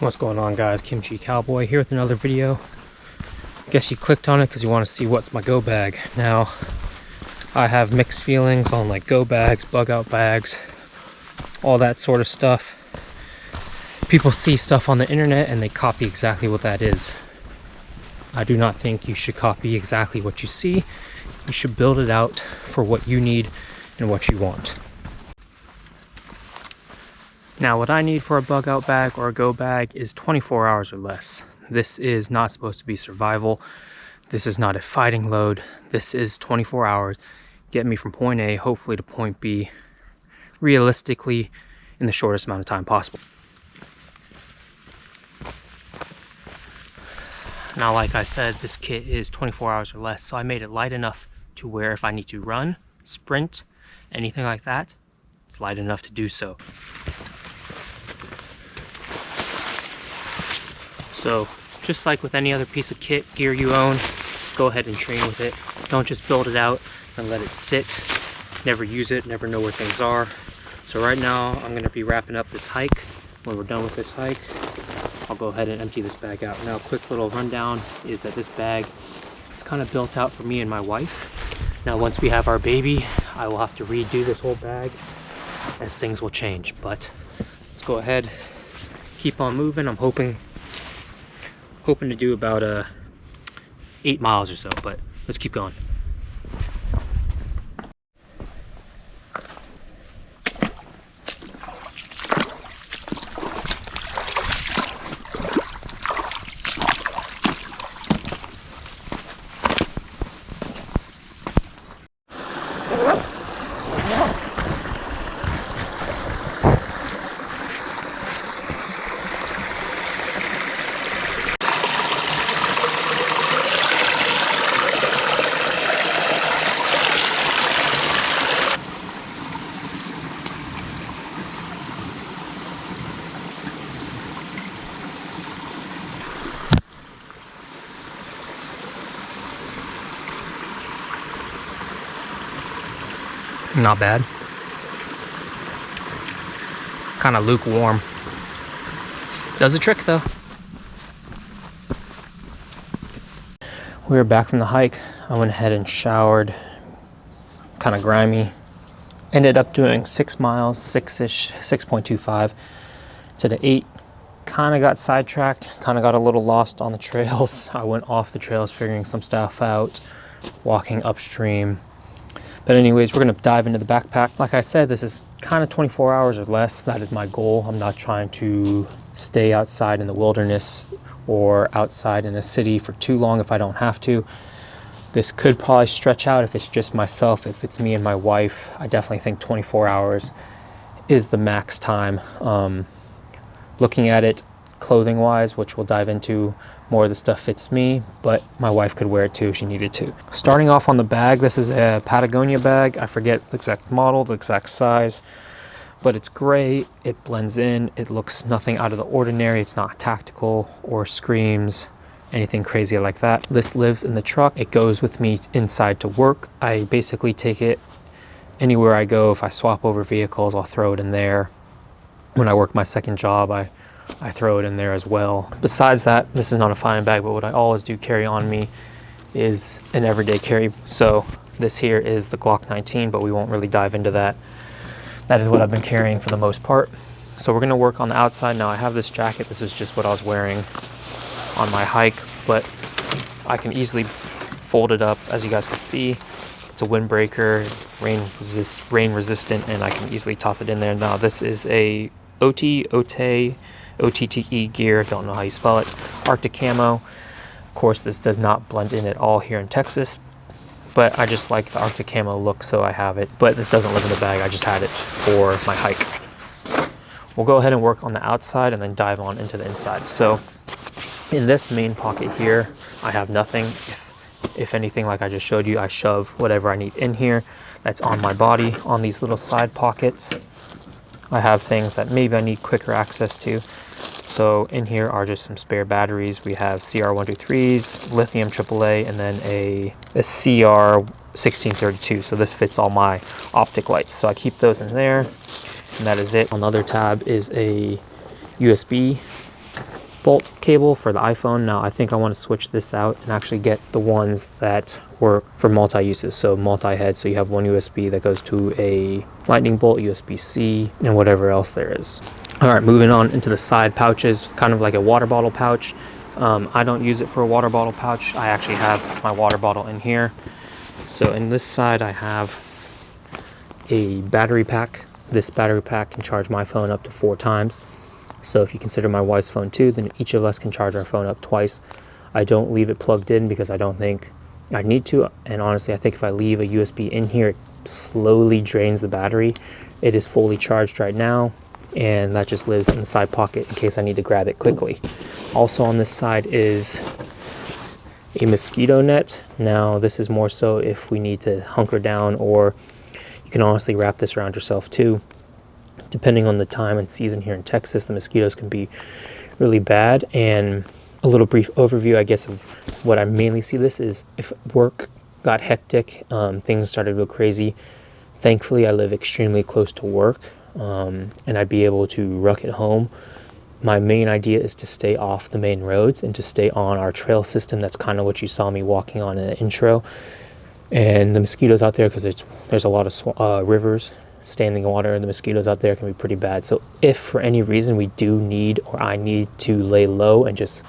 What's going on, guys? Kimchi Cowboy here with another video. Guess you clicked on it because you want to see what's my go bag. Now, I have mixed feelings on like go bags, bug out bags, all that sort of stuff. People see stuff on the internet and they copy exactly what that is. I do not think you should copy exactly what you see. You should build it out for what you need and what you want. Now, what I need for a bug out bag or a go bag is 24 hours or less. This is not supposed to be survival. This is not a fighting load. This is 24 hours. Get me from point A, hopefully to point B, realistically in the shortest amount of time possible. Now, like I said, this kit is 24 hours or less, so I made it light enough to where if I need to run, sprint, anything like that, it's light enough to do so. So, just like with any other piece of kit, gear you own, go ahead and train with it. Don't just build it out and let it sit. Never use it, never know where things are. So right now, I'm gonna be wrapping up this hike. When we're done with this hike, I'll go ahead and empty this bag out. Now, a quick little rundown is that this bag is kind of built out for me and my wife. Now, once we have our baby, I will have to redo this whole bag as things will change. But let's go ahead, keep on moving. I'm hoping to do about 8 miles or so, but let's keep going. Not bad. Kind of lukewarm. Does the trick though. We were back from the hike. I went ahead and showered. Kind of grimy. Ended up doing 6 miles, 6-ish, 6.25 instead of 8. Kind of got sidetracked, kind of got a little lost on the trails. I went off the trails figuring some stuff out, walking upstream. But anyways, we're going to dive into the backpack. Like I said, this is kind of 24 hours or less. That is my goal. I'm not trying to stay outside in the wilderness or outside in a city for too long if I don't have to. This could probably stretch out if it's just myself. If it's me and my wife, I definitely think 24 hours is the max time. Looking at it clothing wise, which we'll dive into, more of the stuff fits me, but my wife could wear it too if she needed to. Starting off on the bag, this is a Patagonia bag. I forget the exact model, the exact size, but it's gray, it blends in, it looks nothing out of the ordinary. It's not tactical or screams anything crazy like that. This lives in the truck. It goes with me inside to work. I basically take it anywhere I go. If I swap over vehicles, I'll throw it in there. When I work my second job, I throw it in there as well. Besides that, this is not a flying bag, but what I always do carry on me is an everyday carry. So this here is the Glock 19, but we won't really dive into that. That is what I've been carrying for the most part. So we're gonna work on the outside. Now I have this jacket. This is just what I was wearing on my hike, but I can easily fold it up. As you guys can see, it's a windbreaker, rain resistant, and I can easily toss it in there. Now this is a OTTE gear, don't know how you spell it, Arctic camo. Of course, this does not blend in at all here in Texas, but I just like the Arctic camo look, so I have it. But this doesn't live in the bag, I just had it for my hike. We'll go ahead and work on the outside and then dive on into the inside. So in this main pocket here, I have nothing. If anything, like I just showed you, I shove whatever I need in here that's on my body. On these little side pockets, I have things that maybe I need quicker access to. So in here are just some spare batteries. We have CR123s, lithium AAA, and then a CR1632. So this fits all my optic lights. So I keep those in there, and that is it. On the other tab is a USB bolt cable for the iPhone. Now I think I want to switch this out and actually get the ones that work for multi-uses, so multi-head, so you have one USB that goes to a lightning bolt, USB-C, and whatever else there is. All right, moving on into the side pouches, kind of like a water bottle pouch. I don't use it for a water bottle pouch. I actually have my water bottle in here. So in this side I have a battery pack. This battery pack can charge my phone up to 4 times. So if you consider my wife's phone too, then each of us can charge our phone up twice. I don't leave it plugged in because I don't think I need to. And honestly, I think if I leave a USB in here, it slowly drains the battery. It is fully charged right now, and that just lives in the side pocket in case I need to grab it quickly. Also on this side is a mosquito net. Now this is more so if we need to hunker down, or you can honestly wrap this around yourself too. Depending on the time and season here in Texas, the mosquitoes can be really bad. And a little brief overview, I guess, of what I mainly see this is if work got hectic, things started to go crazy. Thankfully, I live extremely close to work, and I'd be able to ruck it home. My main idea is to stay off the main roads and to stay on our trail system. That's kind of what you saw me walking on in the intro. And the mosquitoes out there, because there's a lot of rivers, standing water, and the mosquitoes out there can be pretty bad. So if for any reason we do need, or I need to lay low and just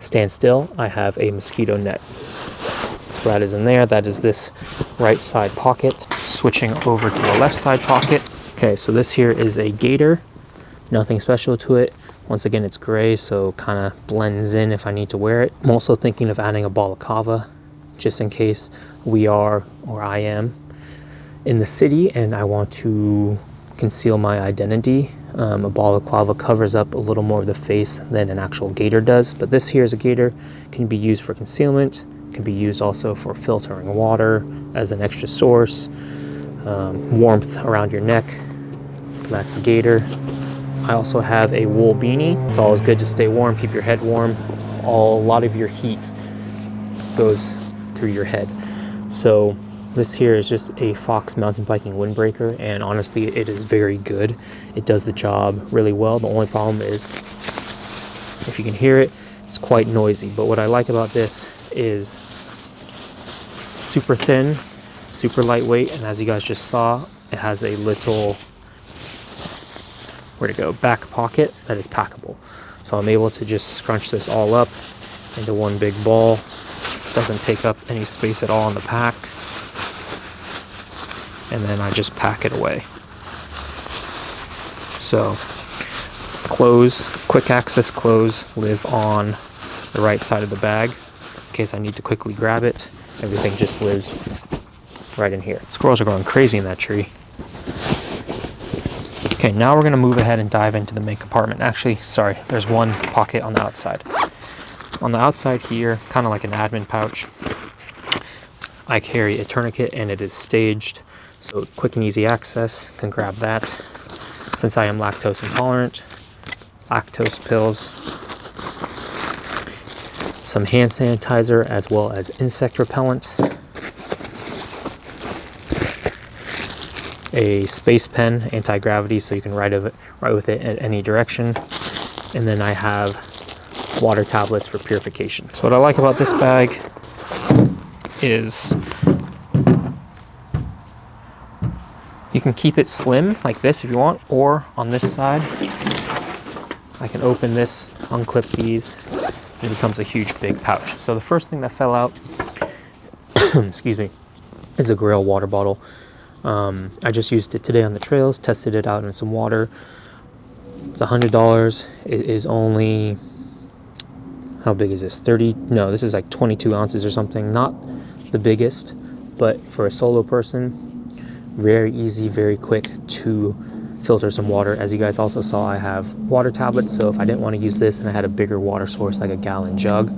stand still, I have a mosquito net. So that is in there. That is this right side pocket. Switching over to the left side pocket. Okay, so this here is a gator. Nothing special to it. Once again, it's gray, so kind of blends in if I need to wear it. I'm also thinking of adding a balaclava, just in case we are, or I am, in the city and I want to conceal my identity. A balaclava covers up a little more of the face than an actual gator does, but this here is a gator. Can be used for concealment, can be used also for filtering water as an extra source, warmth around your neck. That's the gator. I also have a wool beanie. It's always good to stay warm, keep your head warm. A lot of your heat goes through your head. So this here is just a Fox mountain biking windbreaker, and honestly it is very good. It does the job really well. The only problem is, if you can hear it, it's quite noisy. But what I like about this is super thin, super lightweight, and as you guys just saw, it has a little, where to go, back pocket that is packable. So I'm able to just scrunch this all up into one big ball. Doesn't take up any space at all in the pack. And then I just pack it away. So clothes, quick access clothes, live on the right side of the bag. In case I need to quickly grab it, everything just lives right in here. Squirrels are going crazy in that tree. Okay, now we're gonna move ahead and dive into the main compartment. Actually, sorry, there's one pocket on the outside. On the outside here, kind of like an admin pouch, I carry a tourniquet and it is staged. So quick and easy access, can grab that. Since I am lactose intolerant, lactose pills, some hand sanitizer, as well as insect repellent, a space pen, anti-gravity, so you can write with it in any direction. And then I have water tablets for purification. So what I like about this bag is you can keep it slim like this if you want, or on this side, I can open this, unclip these, and it becomes a huge big pouch. So the first thing that fell out, excuse me, is a Grail water bottle. I just used it today on the trails, tested it out in some water. It's $100. It is only, how big is this? 30? No, this is like 22 ounces or something. Not the biggest, but for a solo person, very easy, very quick to filter some water. As you guys also saw, I have water tablets, so if I didn't want to use this and I had a bigger water source like a gallon jug,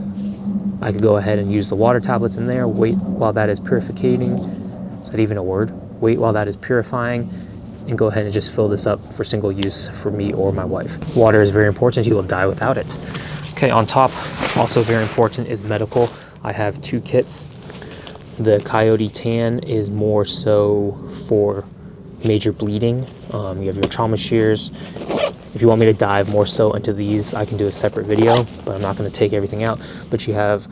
I could go ahead and use the water tablets in there, wait while that is purifying. Is that even a word? Wait while that is purifying, and go ahead and just fill this up for single use for me or my wife. Water is very important. You will die without it. Okay, on top, also very important, is medical. I have 2 kits. The Coyote Tan is more so for major bleeding. You have your trauma shears, If you want me to dive more so into these, I can do a separate video, but I'm not going to take everything out. But you have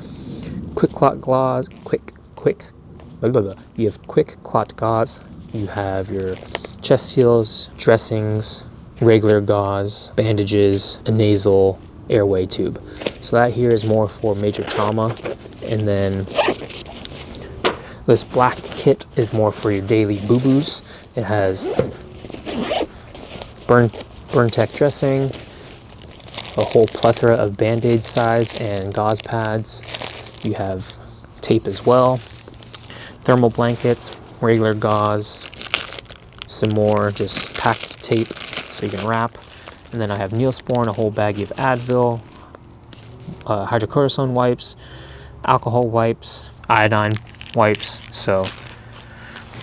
quick clot gauze, you have quick clot gauze, you have your chest seals, dressings, regular gauze, bandages, a nasal airway tube. So that here is more for major trauma. And then this black kit is more for your daily boo-boos. It has burn tech dressing, a whole plethora of band-aid sides and gauze pads. You have tape as well, thermal blankets, regular gauze, some more just packed tape so you can wrap. And then I have Neosporin, a whole baggie of Advil, hydrocortisone wipes, alcohol wipes, iodine wipes. So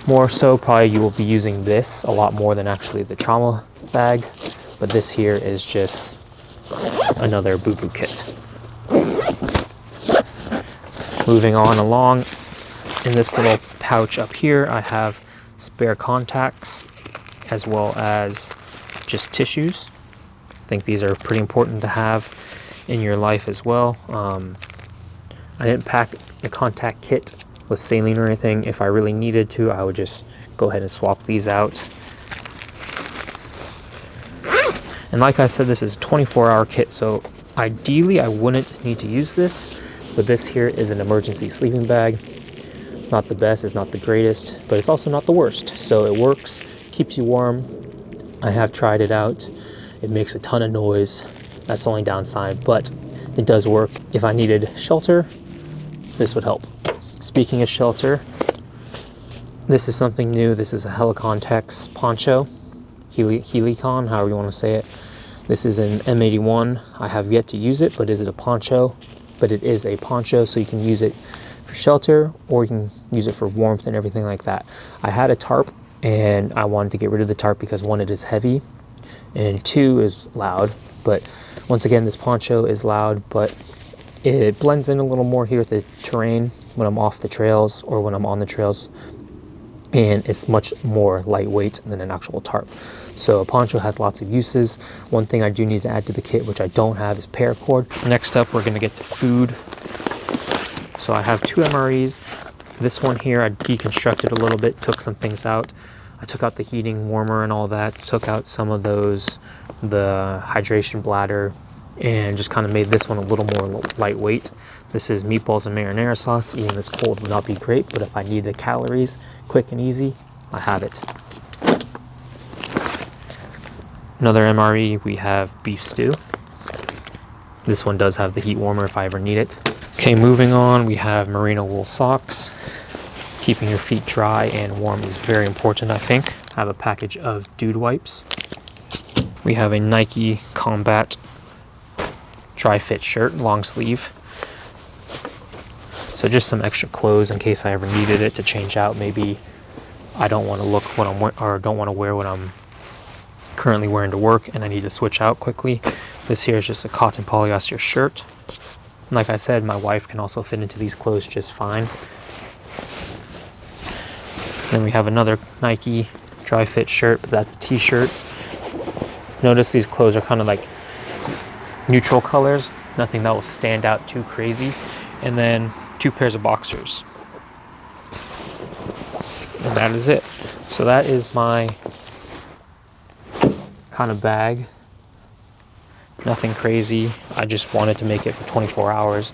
more so probably you will be using this a lot more than actually the trauma bag, but this here is just another boo-boo kit. Moving on along, in this little pouch up here I have spare contacts as well as just tissues. I think these are pretty important to have in your life as well. I didn't pack a contact kit with saline or anything. If I really needed to, I would just go ahead and swap these out. And like I said, this is a 24-hour kit, so ideally I wouldn't need to use this, but this here is an emergency sleeping bag. It's not the best, it's not the greatest, but it's also not the worst. So it works, keeps you warm. I have tried it out. It makes a ton of noise. That's the only downside, but it does work. If I needed shelter, this would help. Speaking of shelter, this is something new. This is a Helicontex poncho. Helicon, however you want to say it. This is an M81. I have yet to use it, but is it a poncho? But it is a poncho, so you can use it for shelter or you can use it for warmth and everything like that. I had a tarp and I wanted to get rid of the tarp because one, it is heavy, and two, is loud. But once again, this poncho is loud, but it blends in a little more here with the terrain when I'm off the trails or when I'm on the trails. And it's much more lightweight than an actual tarp. So a poncho has lots of uses. One thing I do need to add to the kit, which I don't have, is paracord. Next up, we're gonna get to food. So I have 2 MREs. This one here, I deconstructed a little bit, took some things out. I took out the heating warmer and all that, took out some of those, the hydration bladder, and just kind of made this one a little more lightweight. This is meatballs and marinara sauce. Eating this cold would not be great, but if I need the calories quick and easy, I have it. Another MRE, we have beef stew. This one does have the heat warmer if I ever need it. Okay, moving on, we have merino wool socks. Keeping your feet dry and warm is very important, I think. I have a package of dude wipes. We have a Nike Combat dry fit shirt, long sleeve. So just some extra clothes in case I ever needed it to change out. Maybe I don't want to look what I'm or don't want to wear what I'm currently wearing to work and I need to switch out quickly. This here is just a cotton polyester shirt. Like I said, my wife can also fit into these clothes just fine. Then we have another Nike dry fit shirt, but that's a t-shirt. Notice these clothes are kind of like neutral colors, nothing that will stand out too crazy. And then 2 pairs of boxers. And that is it. So that is my kind of bag. Nothing crazy. I just wanted to make it for 24 hours.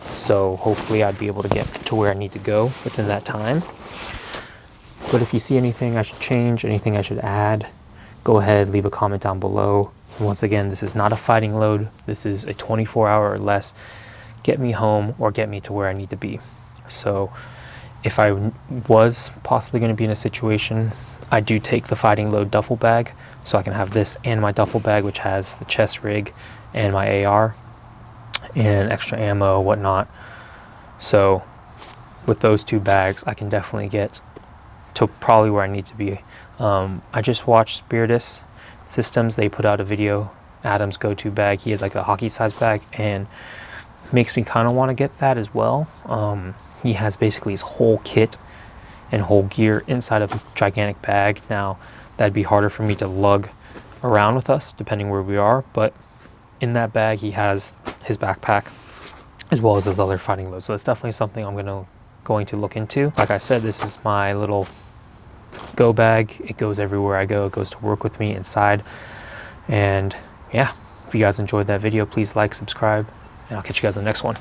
So hopefully I'd be able to get to where I need to go within that time. But if you see anything I should change, anything I should add, go ahead, leave a comment down below. And once again, this is not a fighting load. This is a 24-hour or less. Get me home or get me to where I need to be. So if I was possibly going to be in a situation, I do take the fighting load duffel bag, so I can have this and my duffel bag, which has the chest rig and my AR and extra ammo, whatnot. So with those 2 bags, I can definitely get to probably where I need to be. I just watched Spiritus Systems. They put out a video, Adam's go-to bag. He had like a hockey size bag, and makes me kind of want to get that as well. He has basically his whole kit and whole gear inside of a gigantic bag. Now that'd be harder for me to lug around with us, depending where we are. But in that bag, he has his backpack as well as his other fighting loads. So it's definitely something I'm going to look into. Like I said, this is my little go bag. It goes everywhere I go. It goes to work with me inside. And yeah, if you guys enjoyed that video, please like, subscribe, and I'll catch you guys in the next one.